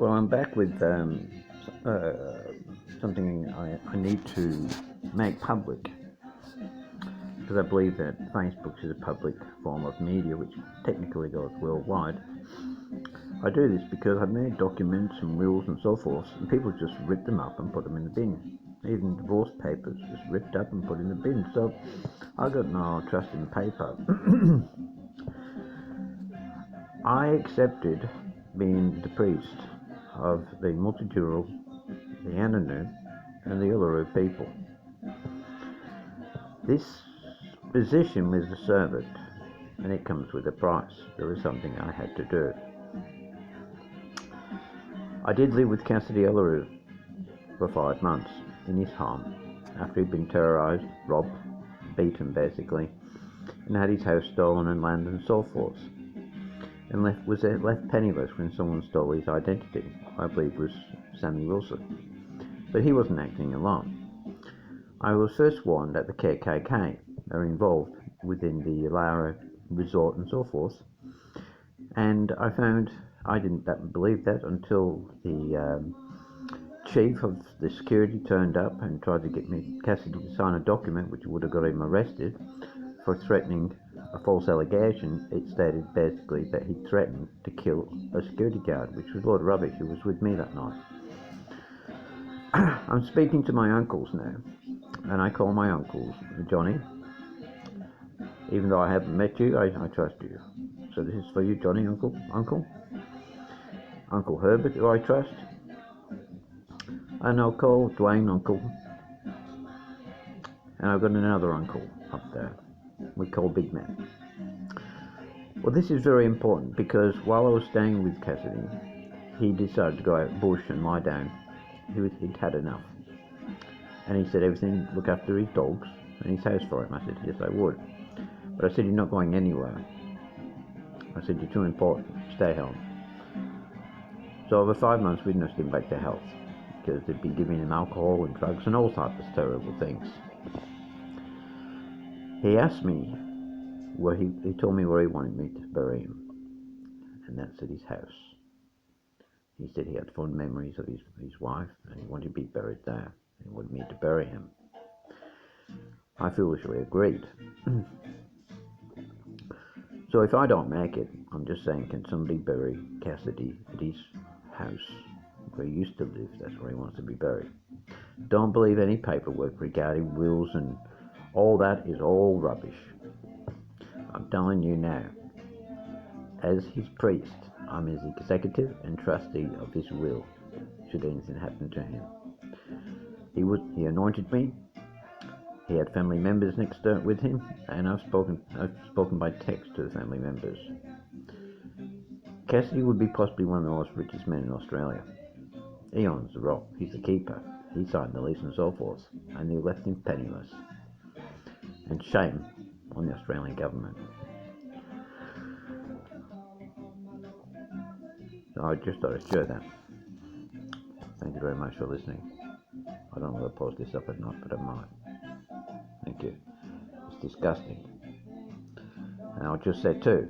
Well, I'm back with something I need to make public, because I believe that Facebook is a public form of media which technically goes worldwide. I do this because I've made documents and wills and so forth, and people just rip them up and put them in the bin. Even divorce papers just ripped up and put in the bin. So I got no trust in paper. I accepted being the priest of the Multijural, the Anu, and the Uluru people. This position was a servant, and it comes with a price. There was something I had to do. I did live with Cassidy Uluru for 5 months in his home after he'd been terrorised, robbed, beaten basically, and had his house stolen and land and so forth, and was left penniless when someone stole his identity. I believe it was Sammy Wilson, but he wasn't acting alone. I was first warned that the KKK are involved within the Lara resort and so forth, and I didn't believe that until the chief of the security turned up and tried to get Cassidy to sign a document which would have got him arrested for threatening a false allegation. It stated basically that he threatened to kill a security guard, which was a load of rubbish. He was with me that night. I'm speaking to my uncles now, and I call my uncles Johnny. Even though I haven't met you, I trust you. So this is for you, Johnny, Uncle Herbert, who I trust. And I'll call Dwayne Uncle. And I've got another uncle up there we call Big Man. Well, this is very important because while I was staying with Cassidy, he decided to go out bush and lie down. He'd had enough. And he said, everything, look after his dogs and his house for him. I said, yes, I would. But I said, you're not going anywhere. I said, you're too important. Stay home. So over 5 months, we nursed him back to health, because they'd been giving him alcohol and drugs and all types of terrible things. He asked me he told me where he wanted me to bury him, and that's at his house. He said he had fond memories of his wife, and he wanted to be buried there. He wanted me to bury him. I foolishly agreed. So if I don't make it, I'm just saying, can somebody bury Cassidy at his house where he used to live? That's where he wants to be buried. Don't believe any paperwork regarding wills, and all that is all rubbish. I'm telling you now, as his priest, I'm his executive and trustee of his will, should anything happen to him. He anointed me. He had family members next door with him, and I've spoken by text to the family members. Cassidy would be possibly one of the most richest men in Australia. He owns the rock. He's the keeper. He signed the lease and so forth, and they left him penniless. And shame on the Australian government. So I just thought I'd share that. Thank you very much for listening. I don't know whether I'll post this up or not, but I might. Thank you. It's disgusting. And I'll just say too,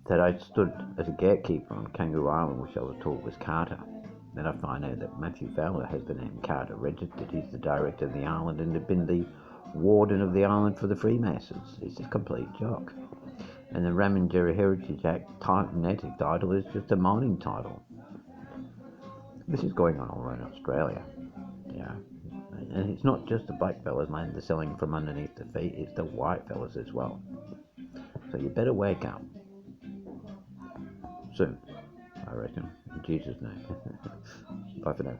that I stood as a gatekeeper on Kangaroo Island, which I was told was Carter. Then I find out that Matthew Fowler has the name Carter registered. He's the director of the island and had been the warden of the island for the Freemasons. It's a complete joke. And the Ramangeri Heritage Act native title is just a mining title. This is going on all around Australia. Yeah. And it's not just the black fellas land they're selling from underneath the feet, it's the white fellas as well. So you better wake up. Soon, I reckon. In Jesus' name. Bye for now.